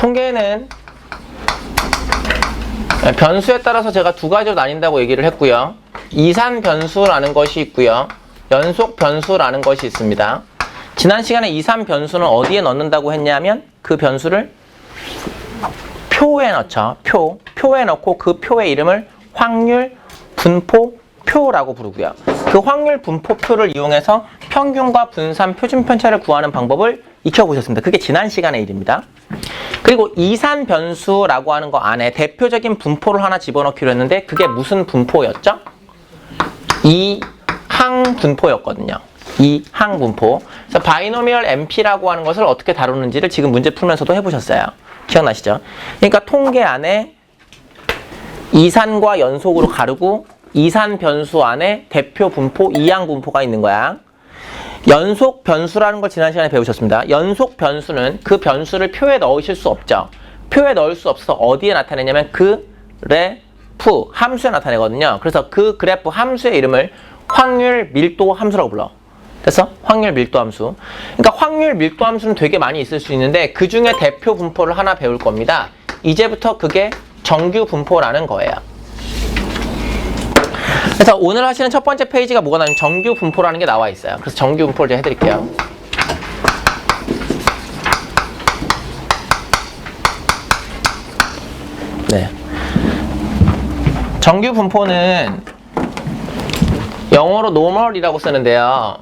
통계는 변수에 따라서 제가 두 가지로 나뉜다고 얘기를 했고요. 이산 변수라는 것이 있고요. 연속 변수라는 것이 있습니다. 지난 시간에 이산 변수는 어디에 넣는다고 했냐면 그 변수를 표에 넣죠. 표에 넣고 그 표의 이름을 확률 분포표라고 부르고요. 그 확률 분포표를 이용해서 평균과 분산, 표준 편차를 구하는 방법을 익혀보셨습니다. 그게 지난 시간의 일입니다. 그리고 이산 변수라고 하는 거 안에 대표적인 분포를 하나 집어넣기로 했는데 그게 무슨 분포였죠? 이항 분포였거든요. 이항 분포. 그래서 바이노미얼 MP라고 하는 것을 어떻게 다루는지를 지금 문제 풀면서도 해보셨어요. 기억나시죠? 그러니까 통계 안에 이산과 연속으로 가르고 이산 변수 안에 대표 분포, 이항 분포가 있는 거야. 연속 변수라는 걸 지난 시간에 배우셨습니다. 연속 변수는 그 변수를 표에 넣으실 수 없죠. 표에 넣을 수 없어서 어디에 나타내냐면 그래프 함수에 나타내거든요. 그래서 그 그래프 함수의 이름을 확률 밀도 함수라고 불러. 됐어? 확률 밀도 함수. 그러니까 확률 밀도 함수는 되게 많이 있을 수 있는데 그 중에 대표 분포를 하나 배울 겁니다. 이제부터 그게 정규 분포라는 거예요. 그래서 오늘 하시는 첫 번째 페이지가 뭐가 나오냐면 정규 분포라는 게 나와 있어요. 그래서 정규 분포를 제가 해드릴게요. 네. 정규 분포는 영어로 normal이라고 쓰는데요.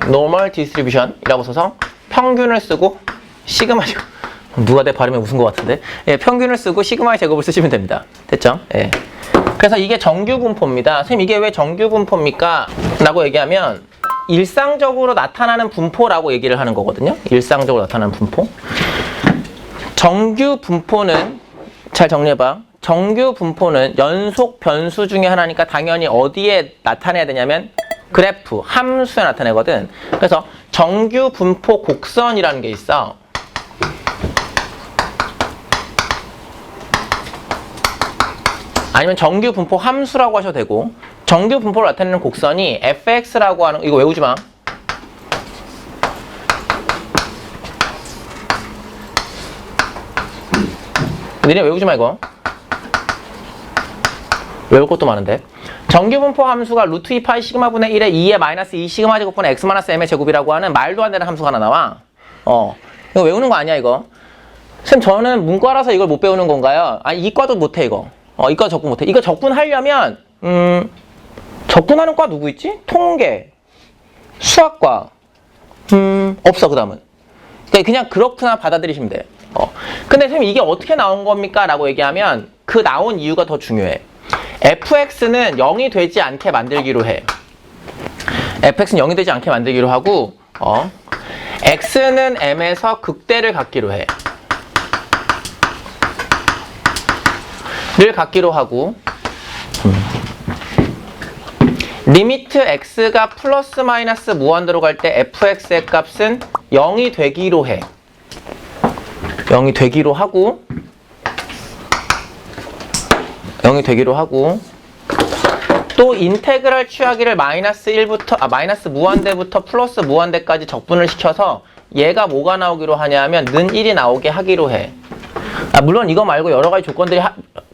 normal distribution이라고 써서 평균을 쓰고 시그마 제곱. 누가 내 발음에 웃은 것 같은데? 예, 평균을 쓰고 시그마의 제곱을 쓰시면 됩니다. 됐죠? 예. 그래서 이게 정규 분포입니다. 선생님 이게 왜 정규 분포입니까? 라고 얘기하면 일상적으로 나타나는 분포라고 얘기를 하는 거거든요. 일상적으로 나타나는 분포. 정규 분포는 잘 정리해봐. 정규 분포는 연속 변수 중에 하나니까 당연히 어디에 나타내야 되냐면 그래프, 함수에 나타내거든. 그래서 정규 분포 곡선이라는 게 있어. 아니면 정규 분포 함수라고 하셔도 되고 정규 분포를 나타내는 곡선이 fx라고 하는 이거 외우지 마. 니네 외우지 마 이거. 외울 것도 많은데. 정규 분포 함수가 루트 2 파이 시그마분의 1에 2의 마이너스 2 시그마 제곱분의 x 마이너스 m의 제곱이라고 하는 말도 안 되는 함수가 하나 나와. 이거 외우는 거 아니야 이거. 선생님 저는 문과라서 이걸 못 배우는 건가요? 아니 이과도 못해 이거. 이과 적분 못해. 이거 적분하려면 적분하는 과 누구 있지? 통계, 수학과 없어 그 다음은. 그러니까 그냥 그렇구나 받아들이시면 돼. 근데 선생님 이게 어떻게 나온 겁니까? 라고 얘기하면 그 나온 이유가 더 중요해. fx는 0이 되지 않게 만들기로 해. fx는 0이 되지 않게 만들기로 하고 x는 m에서 극대를 갖기로 해. 를 갖기로 하고 리미트 x가 플러스 마이너스 무한대로 갈 때 fx의 값은 0이 되기로 해. 0이 되기로 하고 0이 되기로 하고 또 인테그랄 취하기를 마이너스 1부터 마이너스 무한대부터 플러스 무한대까지 적분을 시켜서 얘가 뭐가 나오기로 하냐면 는 1이 나오게 하기로 해. 물론 이거 말고 여러 가지 조건들이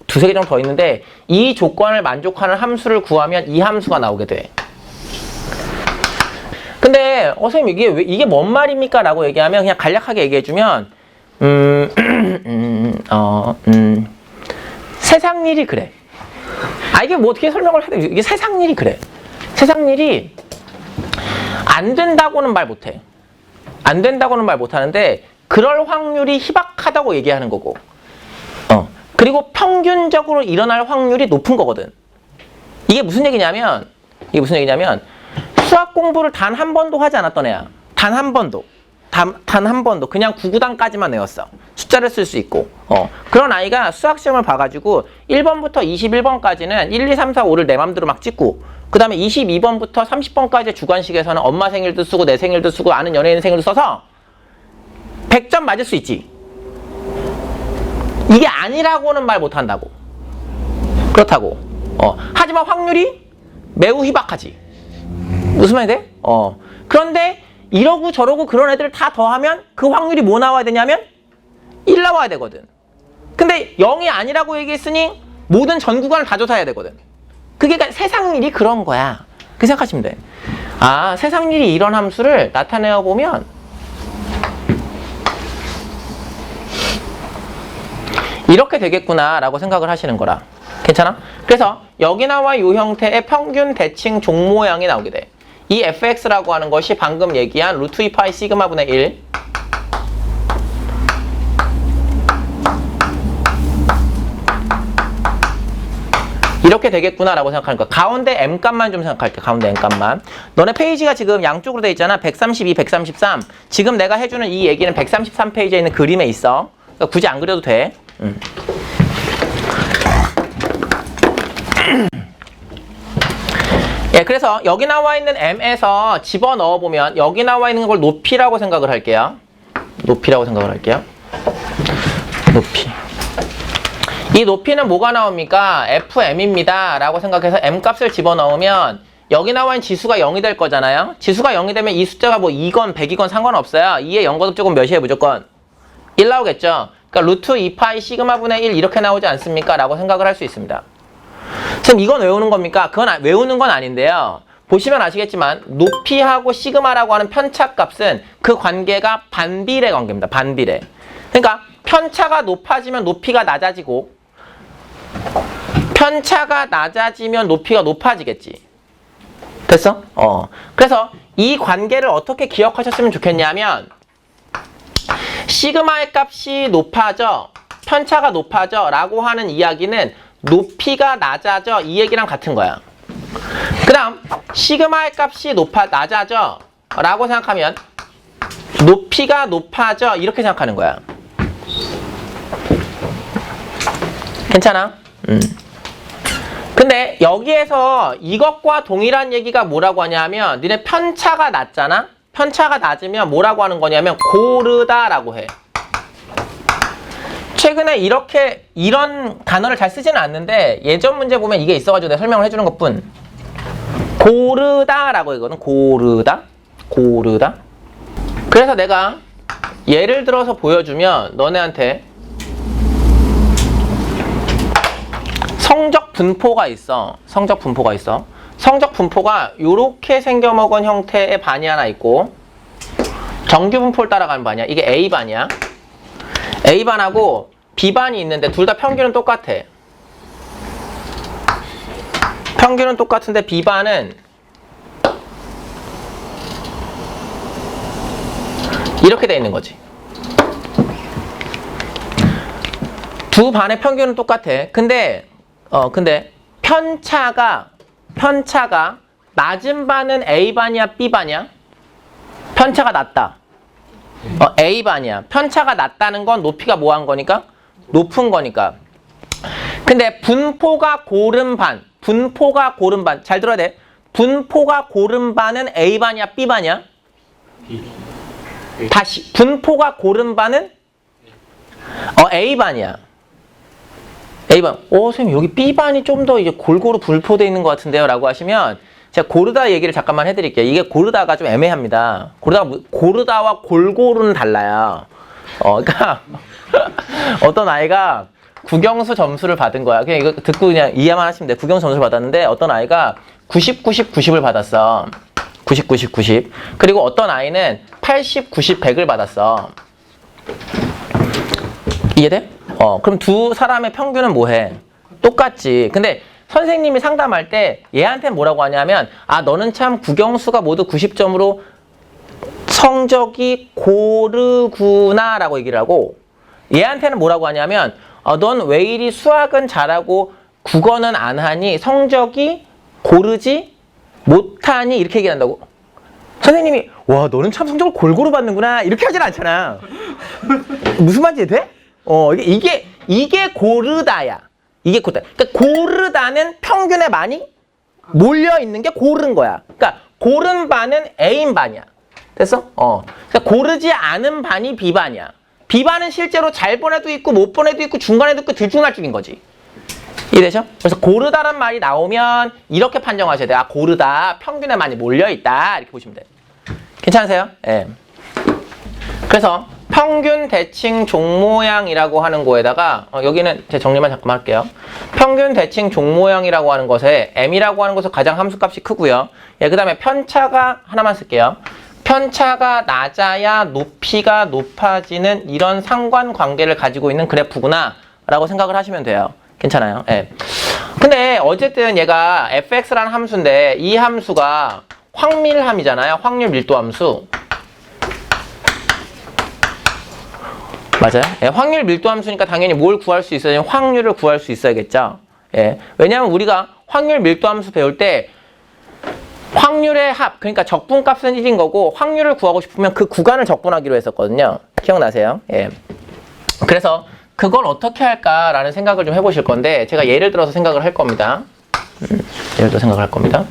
두세 개 정도 더 있는데 이 조건을 만족하는 함수를 구하면 이 함수가 나오게 돼. 근데 선생님 이게 뭔 말입니까? 라고 얘기하면 그냥 간략하게 얘기해주면 세상 일이 그래. 이게 뭐 어떻게 설명을 해야 돼? 이게 세상 일이 그래. 세상 일이 안 된다고는 말 못해. 안 된다고는 말 못하는데 그럴 확률이 희박하다고 얘기하는 거고 그리고 평균적으로 일어날 확률이 높은 거거든. 이게 무슨 얘기냐면 수학 공부를 단 한 번도 하지 않았던 애야. 단 한 번도. 단 한 번도. 그냥 구구단까지만 외웠어. 숫자를 쓸 수 있고. 그런 아이가 수학 시험을 봐가지고 1번부터 21번까지는 1, 2, 3, 4, 5를 내 맘대로 막 찍고 그 다음에 22번부터 30번까지 주관식에서는 엄마 생일도 쓰고 내 생일도 쓰고 아는 연예인 생일도 써서 100점 맞을 수 있지. 이게 아니라고는 말 못한다고. 그렇다고. 하지만 확률이 매우 희박하지. 무슨 말이 돼? 그런데 이러고 저러고 그런 애들을 다 더하면 그 확률이 뭐 나와야 되냐면 1 나와야 되거든. 근데 0이 아니라고 얘기했으니 모든 전 구간을 다 조사해야 되거든. 그게 세상 일이 그런 거야. 그렇게 생각하시면 돼. 아, 세상 일이 이런 함수를 나타내어 보면 이렇게 되겠구나 라고 생각을 하시는 거라. 괜찮아? 그래서 여기 나와 이 형태의 평균 대칭 종 모양이 나오게 돼. 이 fx라고 하는 것이 방금 얘기한 루트 2파이 시그마분의 1 이렇게 되겠구나 라고 생각하는 거야. 가운데 m값만 좀 생각할게. 가운데 m값만. 너네 페이지가 지금 양쪽으로 돼 있잖아. 132, 133. 지금 내가 해주는 이 얘기는 133페이지에 있는 그림에 있어. 그러니까 굳이 안 그려도 돼. 예, 그래서 여기 나와 있는 m에서 집어넣어 보면 여기 나와 있는 걸 높이라고 생각을 할게요. 높이라고 생각을 할게요. 높이. 이 높이는 뭐가 나옵니까? fm입니다 라고 생각해서 m값을 집어넣으면 여기 나와 있는 지수가 0이 될 거잖아요. 지수가 0이 되면 이 숫자가 뭐 2건 100이건 상관없어요. 2에 0거듭 조금 몇이에요? 무조건 1 나오겠죠. 그러니까 루트 2파이 시그마분의 1 이렇게 나오지 않습니까? 라고 생각을 할 수 있습니다. 지금 이건 외우는 겁니까? 그건 외우는 건 아닌데요. 보시면 아시겠지만 높이하고 시그마라고 하는 편차값은 그 관계가 반비례 관계입니다. 반비례. 그러니까 편차가 높아지면 높이가 낮아지고 편차가 낮아지면 높이가 높아지겠지. 됐어? 그래서 이 관계를 어떻게 기억하셨으면 좋겠냐면 시그마의 값이 높아져 편차가 높아져 라고 하는 이야기는 높이가 낮아져 이 얘기랑 같은 거야. 그 다음 시그마의 값이 낮아져 라고 생각하면 높이가 높아져 이렇게 생각하는 거야. 괜찮아? 근데 여기에서 이것과 동일한 얘기가 뭐라고 하냐면 니네 편차가 낮잖아? 편차가 낮으면 뭐라고 하는 거냐면 고르다라고 해. 최근에 이런 단어를 잘 쓰지는 않는데 예전 문제 보면 이게 있어가지고 내가 설명을 해주는 것뿐. 고르다라고 하거든. 고르다. 그래서 내가 예를 들어서 보여주면 너네한테 성적 분포가 있어. 성적 분포가 이렇게 생겨먹은 형태의 반이 하나 있고 정규 분포를 따라가는 반이야. 이게 A반이야. A반하고 B반이 있는데 둘 다 평균은 똑같아. 평균은 똑같은데 B반은 이렇게 돼 있는 거지. 두 반의 평균은 똑같아. 근데 편차가 낮은 반은 A반이야, B반이야? 편차가 낮다. A반이야. 편차가 낮다는 건 높이가 뭐한 거니까? 높은 거니까. 근데 분포가 고른 반. 잘 들어야 돼. 분포가 고른 반은 A반이야, B반이야? 다시. 분포가 고른 반은? A반이야. A반. 선생님, 여기 B반이 좀 더 이제 골고루 분포되어 있는 것 같은데요? 라고 하시면, 제가 고르다 얘기를 잠깐만 해드릴게요. 이게 고르다가 좀 애매합니다. 고르다와 골고루는 달라요. 그러니까, 어떤 아이가 국영수 점수를 받은 거야. 그냥 이거 듣고 그냥 이해만 하시면 돼. 국영수 점수를 받았는데, 어떤 아이가 90, 90, 90을 받았어. 90, 90, 90. 그리고 어떤 아이는 80, 90, 100을 받았어. 이해돼? 그럼 두 사람의 평균은 뭐해? 똑같지. 근데 선생님이 상담할 때 얘한테는 뭐라고 하냐면 너는 참 국영수가 모두 90점으로 성적이 고르구나 라고 얘기를 하고 얘한테는 뭐라고 하냐면 넌 왜 이리 수학은 잘하고 국어는 안 하니 성적이 고르지 못하니 이렇게 얘기한다고. 선생님이 와 너는 참 성적을 골고루 받는구나 이렇게 하진 않잖아. 무슨 말인지 돼? 이게 고르다야. 이게 고르다. 그러니까 고르다는 평균에 많이 몰려 있는 게 고른 거야. 그러니까 고른 반은 A인 반이야. 됐어? 그러니까 고르지 않은 반이 B반이야. B반은 실제로 잘 본 애도 있고 못 본 애도 있고 중간에도 있고 들쭉날쭉인 거지. 이해되죠? 그래서 고르다란 말이 나오면 이렇게 판정하셔야 돼. 고르다. 평균에 많이 몰려 있다. 이렇게 보시면 돼. 괜찮으세요? 예. 그래서 평균 대칭 종모양이라고 하는 거에다가 여기는 제 정리만 잠깐만 할게요. 평균 대칭 종모양이라고 하는 것에 m이라고 하는 것은 가장 함수값이 크고요. 예, 그 다음에 편차가 하나만 쓸게요. 편차가 낮아야 높이가 높아지는 이런 상관관계를 가지고 있는 그래프구나 라고 생각을 하시면 돼요. 괜찮아요? 예. 근데 어쨌든 얘가 fx라는 함수인데 이 함수가 확밀함이잖아요. 확률 밀도 함수. 맞아요? 예, 확률 밀도 함수니까 당연히 뭘 구할 수 있어야 확률을 구할 수 있어야겠죠. 예, 왜냐하면 우리가 확률 밀도 함수 배울 때 확률의 합, 그러니까 적분값은 1인 거고 확률을 구하고 싶으면 그 구간을 적분하기로 했었거든요. 기억나세요? 예. 그래서 그걸 어떻게 할까라는 생각을 좀 해보실 건데 제가 예를 들어서 생각을 할 겁니다. 예를 들어 생각을 할 겁니다.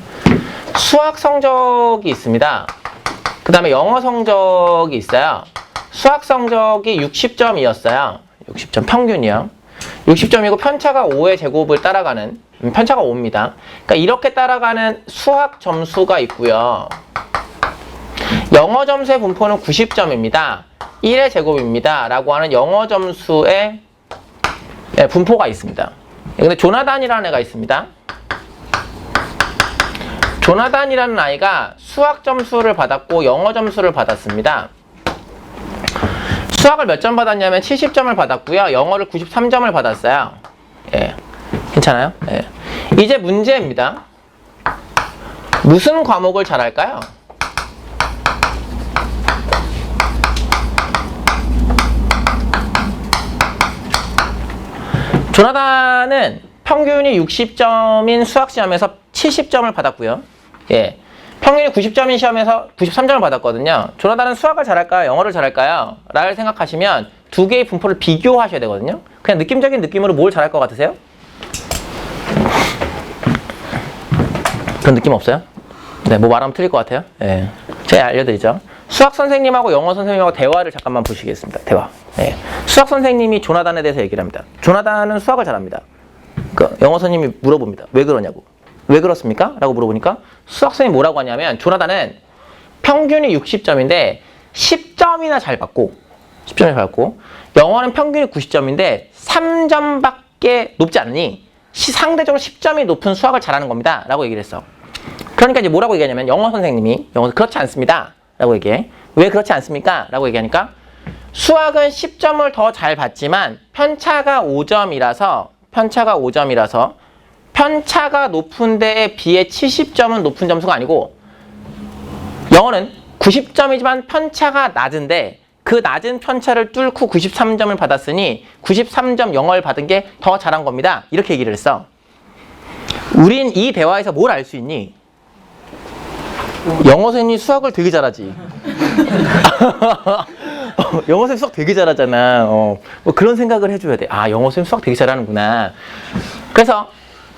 수학 성적이 있습니다. 그 다음에 영어 성적이 있어요. 수학 성적이 60점이었어요. 60점 평균이요. 60점이고 편차가 5의 제곱을 따라가는 편차가 5입니다. 그러니까 이렇게 따라가는 수학 점수가 있고요. 영어 점수의 분포는 90점입니다. 1의 제곱입니다. 라고 하는 영어 점수의 분포가 있습니다. 근데 조나단이라는 애가 있습니다. 조나단이라는 아이가 수학 점수를 받았고 영어 점수를 받았습니다. 수학을 몇 점 받았냐면 70점을 받았고요. 영어를 93점을 받았어요. 예. 괜찮아요? 예. 이제 문제입니다. 무슨 과목을 잘할까요? 조나단은 평균이 60점인 수학시험에서 70점을 받았고요. 예. 평균이 90점인 시험에서 93점을 받았거든요. 조나단은 수학을 잘할까요? 영어를 잘할까요? 라를 생각하시면 두 개의 분포를 비교하셔야 되거든요. 그냥 느낌적인 느낌으로 뭘 잘할 것 같으세요? 그런 느낌 없어요? 네, 뭐 말하면 틀릴 것 같아요? 예. 제가 알려드리죠. 수학 선생님하고 영어 선생님하고 대화를 잠깐만 보시겠습니다. 대화. 예. 수학 선생님이 조나단에 대해서 얘기를 합니다. 조나단은 수학을 잘합니다. 영어 선생님이 물어봅니다. 왜 그러냐고. 왜 그렇습니까? 라고 물어보니까 수학 선생님이 뭐라고 하냐면 조나단은 평균이 60점인데 10점이나 잘 받고 10점이 잘 받고 영어는 평균이 90점인데 3점밖에 높지 않으니 상대적으로 10점이 높은 수학을 잘하는 겁니다. 라고 얘기를 했어. 그러니까 이제 뭐라고 얘기하냐면 영어 선생님이 그렇지 않습니다. 라고 얘기해. 왜 그렇지 않습니까? 라고 얘기하니까 수학은 10점을 더 잘 받지만 편차가 5점이라서 편차가 높은 데에 비해 70점은 높은 점수가 아니고 영어는 90점이지만 편차가 낮은데 그 낮은 편차를 뚫고 93점을 받았으니 93점 영어를 받은 게 더 잘한 겁니다. 이렇게 얘기를 했어. 우린 이 대화에서 뭘 알 수 있니? 영어 선생님이 수학을 되게 잘하지. 영어 선생님 수학 되게 잘하잖아. 뭐 그런 생각을 해줘야 돼. 아, 영어 선생님 수학 되게 잘하는구나. 그래서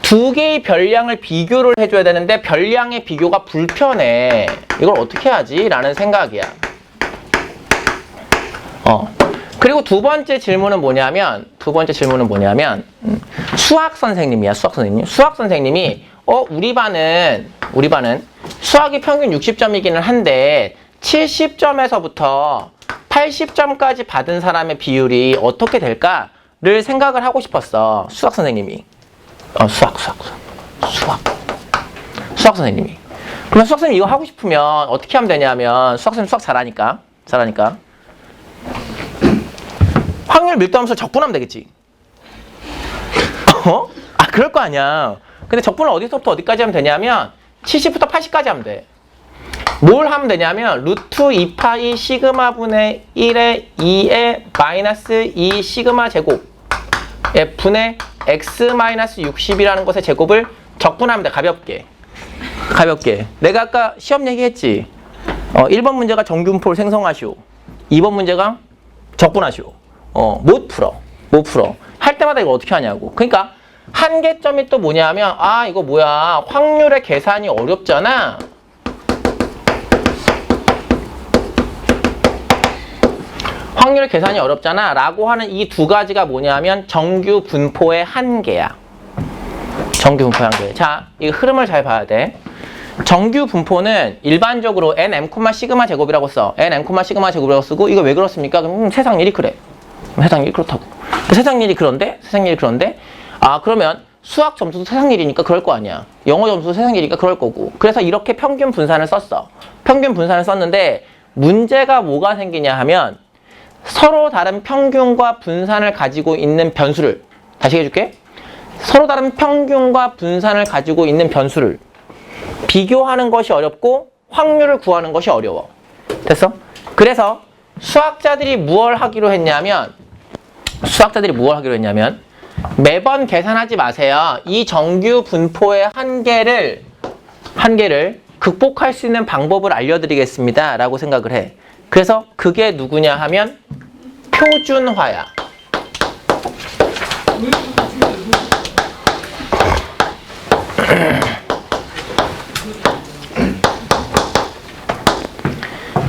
두 개의 별량을 비교를 해줘야 되는데 별량의 비교가 불편해. 이걸 어떻게 하지? 라는 생각이야. 그리고 두 번째 질문은 뭐냐면 수학 선생님이야. 수학 선생님이 우리 반은 수학이 평균 60점이기는 한데 70점에서부터 80점까지 받은 사람의 비율이 어떻게 될까를 생각을 하고 싶었어. 수학 선생님이. 수학 선생님이. 그러면 수학 선생님이 이거 하고 싶으면 어떻게 하면 되냐면 수학 선생님 수학 잘하니까 확률 밀도함수 적분하면 되겠지. 그럴 거 아니야. 근데 적분을 어디서부터 어디까지 하면 되냐면 70부터 80까지 하면 돼. 뭘 하면 되냐면 루트 2파이 시그마분의 1의 2의 마이너스 2 시그마 제곱 분의 x 마이너스 60이라는 것의 제곱을 적분하면 돼. 가볍게. 내가 아까 시험 얘기했지. 1번 문제가 정균포를 생성하시오. 2번 문제가 적분하시오. 못 풀어. 할 때마다 이거 어떻게 하냐고. 그러니까 한계점이 또 뭐냐면 이거 뭐야. 확률의 계산이 어렵잖아. 확률의 계산이 어렵잖아 라고 하는 이 두 가지가 뭐냐면 정규 분포의 한계야. 자, 이 흐름을 잘 봐야 돼. 정규 분포는 일반적으로 nm, 시그마 제곱이라고 써. nm, 시그마 제곱이라고 쓰고 이거 왜 그렇습니까? 그럼 세상 일이 그래. 세상 일이 그렇다고. 세상 일이 그런데? 세상 일이 그런데? 아, 그러면 수학 점수도 세상 일이니까 그럴 거 아니야. 영어 점수도 세상 일이니까 그럴 거고. 그래서 이렇게 평균 분산을 썼어. 평균 분산을 썼는데 문제가 뭐가 생기냐 하면 서로 다른 평균과 분산을 가지고 있는 변수를 다시 해줄게. 서로 다른 평균과 분산을 가지고 있는 변수를 비교하는 것이 어렵고 확률을 구하는 것이 어려워. 됐어? 그래서 수학자들이 무엇을 하기로 했냐면 매번 계산하지 마세요. 이 정규 분포의 한계를 극복할 수 있는 방법을 알려드리겠습니다 라고 생각을 해. 그래서 그게 누구냐 하면 표준화야.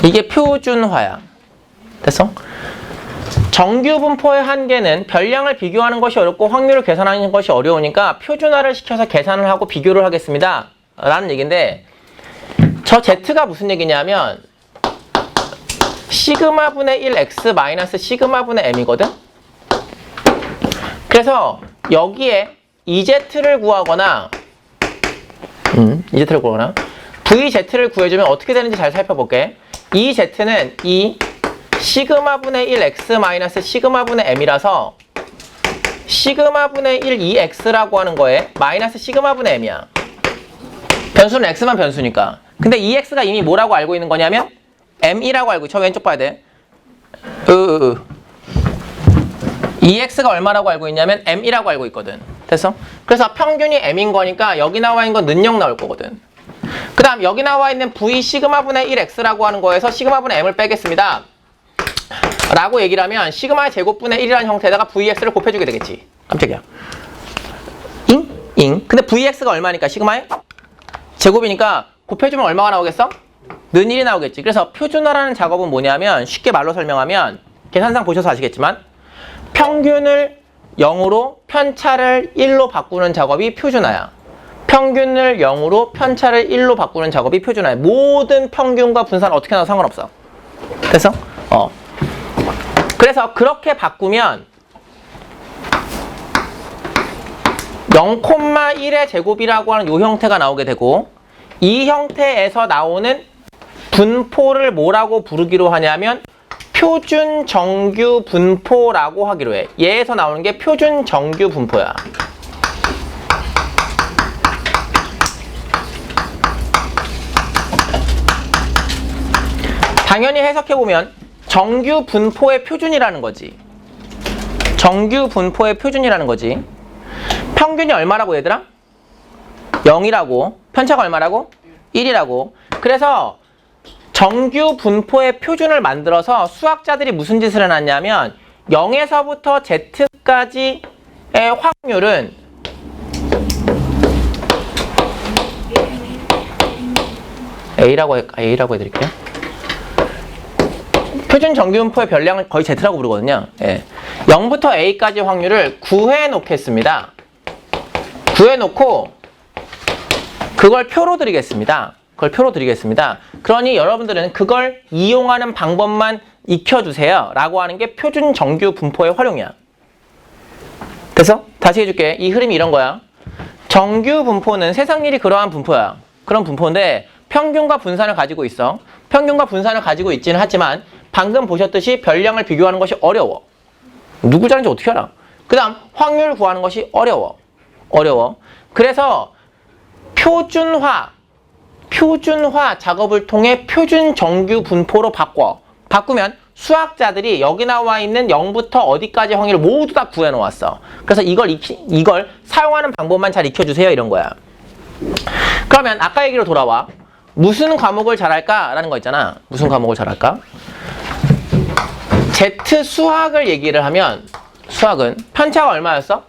이게 표준화야. 됐어? 정규 분포의 한계는 별량을 비교하는 것이 어렵고 확률을 계산하는 것이 어려우니까 표준화를 시켜서 계산을 하고 비교를 하겠습니다 라는 얘기인데, 저 Z가 무슨 얘기냐면 시그마 분의 1x 마이너스 시그마 분의 m이거든? 그래서 여기에 EZ를 구하거나 VZ를 구해주면 어떻게 되는지 잘 살펴볼게. 이 Z는 이 시그마 분의 1x 마이너스 시그마 분의 m이라서 시그마 분의 1 2x라고 하는 거에 마이너스 시그마 분의 m이야. 변수는 x만 변수니까. 근데 2x가 이미 뭐라고 알고 있는 거냐면 m이라고 알고, 저 왼쪽 봐야 돼. 2x가 얼마라고 알고 있냐면 m이라고 알고 있거든. 됐어? 그래서 평균이 m인 거니까 여기 나와 있는 건 능력 나올 거거든. 그 다음 여기 나와 있는 v 시그마 분의 1x라고 하는 거에서 시그마 분의 m을 빼겠습니다 라고 얘기를 하면 시그마 제곱분의 1이라는 형태에다가 vx를 곱해주게 되겠지. 깜짝이야. 근데 vx가 얼마니까 시그마에? 제곱이니까 곱해주면 얼마가 나오겠어? 는 1이 나오겠지. 그래서 표준화라는 작업은 뭐냐면 쉽게 말로 설명하면 계산상 보셔서 아시겠지만 평균을 0으로 편차를 1로 바꾸는 작업이 표준화야. 평균을 0으로 편차를 1로 바꾸는 작업이 표준화야. 모든 평균과 분산 어떻게 나도 상관없어. 됐어? 그래서 그렇게 바꾸면 0,1의 제곱이라고 하는 이 형태가 나오게 되고, 이 형태에서 나오는 분포를 뭐라고 부르기로 하냐면 표준 정규 분포라고 하기로 해. 얘에서 나오는 게 표준 정규 분포야. 당연히 해석해보면 정규 분포의 표준이라는 거지. 정규 분포의 표준이라는 거지. 평균이 얼마라고 얘들아? 0이라고. 편차가 얼마라고? 1이라고. 그래서 정규 분포의 표준을 만들어서 수학자들이 무슨 짓을 해놨냐면 0에서부터 Z까지의 확률은 A라고 해드릴게요. 표준 정규 분포의 별량을 거의 Z라고 부르거든요. 예. 0부터 A까지 확률을 구해 놓겠습니다. 구해 놓고 그걸 표로 드리겠습니다. 그러니 여러분들은 그걸 이용하는 방법만 익혀주세요 라고 하는 게 표준 정규 분포의 활용이야. 됐어? 다시 해줄게. 이 흐름이 이런 거야. 정규 분포는 세상 일이 그러한 분포야. 그런 분포인데 평균과 분산을 가지고 있어. 평균과 분산을 가지고 있지는 하지만 방금 보셨듯이 별량을 비교하는 것이 어려워. 누구 자는지 어떻게 알아? 그 다음 확률을 구하는 것이 어려워. 그래서 표준화 작업을 통해 표준 정규 분포로 바꾸면 수학자들이 여기 나와 있는 0부터 어디까지 확률을 모두 다 구해 놓았어. 그래서 이걸 사용하는 방법만 잘 익혀주세요 이런 거야. 그러면 아까 얘기로 돌아와. 무슨 과목을 잘할까? 라는 거 있잖아. 무슨 과목을 잘할까? Z 수학을 얘기를 하면 수학은 편차가 얼마였어?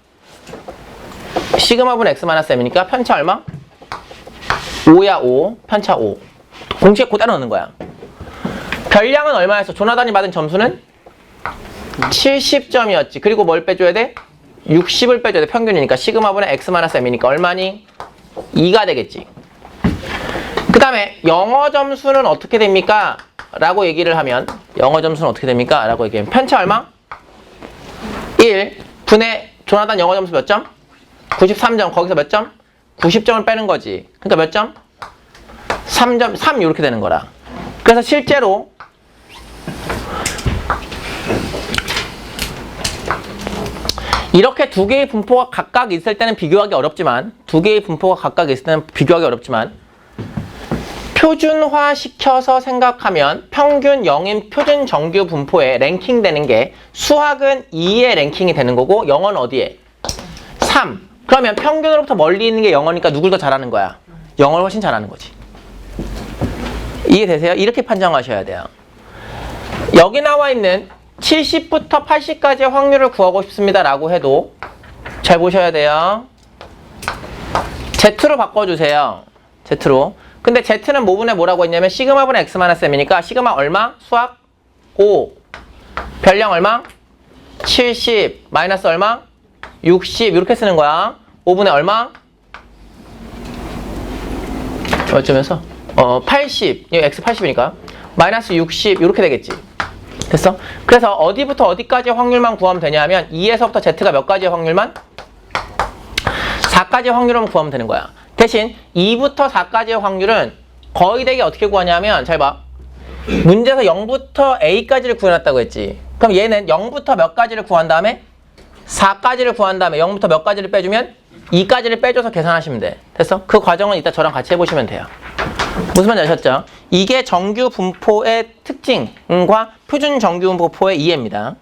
시그마 분 x 마이너스 m이니까 편차 얼마? 5야 5. 편차 5. 공식에 그대로 넣는 거야. 별량은 얼마였어? 조나단이 받은 점수는 70점이었지. 그리고 뭘 빼줘야 돼? 60을 빼줘야 돼. 평균이니까 시그마 분의 x 마이너스 m이니까 얼마니? 2가 되겠지. 그 다음에 영어 점수는 어떻게 됩니까? 라고 얘기를 하면 영어 점수는 어떻게 됩니까? 라고 얘기하면 편차 얼마? 1 분의 조나단 영어 점수 몇 점? 93점. 거기서 몇 점? 90점을 빼는 거지. 그러니까 몇 점? 3점, 3 이렇게 되는 거라. 그래서 실제로 이렇게 두 개의 분포가 각각 있을 때는 비교하기 어렵지만 표준화 시켜서 생각하면 평균 0인 표준 정규 분포에 랭킹 되는 게 수학은 2에 랭킹이 되는 거고 영어는 어디에? 3. 그러면 평균으로부터 멀리 있는 게 영어니까 누굴 더 잘하는 거야? 영어를 훨씬 잘하는 거지. 이해되세요? 이렇게 판정하셔야 돼요. 여기 나와 있는 70부터 80까지의 확률을 구하고 싶습니다 라고 해도 잘 보셔야 돼요. Z로 바꿔주세요. Z로. 근데 Z는 모분에 뭐라고 했냐면 시그마분의 X-M이니까 시그마 얼마? 수학 5. 별량 얼마? 70. 마이너스 얼마? 60. 이렇게 쓰는 거야. 5분의 얼마? 어쩌면서? 80. 이거 X 80이니까. 마이너스 60. 이렇게 되겠지. 됐어? 그래서 어디부터 어디까지의 확률만 구하면 되냐면 2에서부터 Z가 몇 가지의 확률만? 4가지의 확률만 구하면 되는 거야. 대신 2부터 4까지의 확률은 거의 되게 어떻게 구하냐면 잘 봐. 문제에서 0부터 A까지를 구해놨다고 했지. 그럼 얘는 0부터 몇 가지를 구한 다음에 4까지를 구한 다음에 0부터 몇 가지를 빼주면 2까지를 빼줘서 계산하시면 돼. 됐어? 그 과정은 이따 저랑 같이 해보시면 돼요. 무슨 말인지 아셨죠? 이게 정규 분포의 특징과 표준 정규 분포의 이해입니다.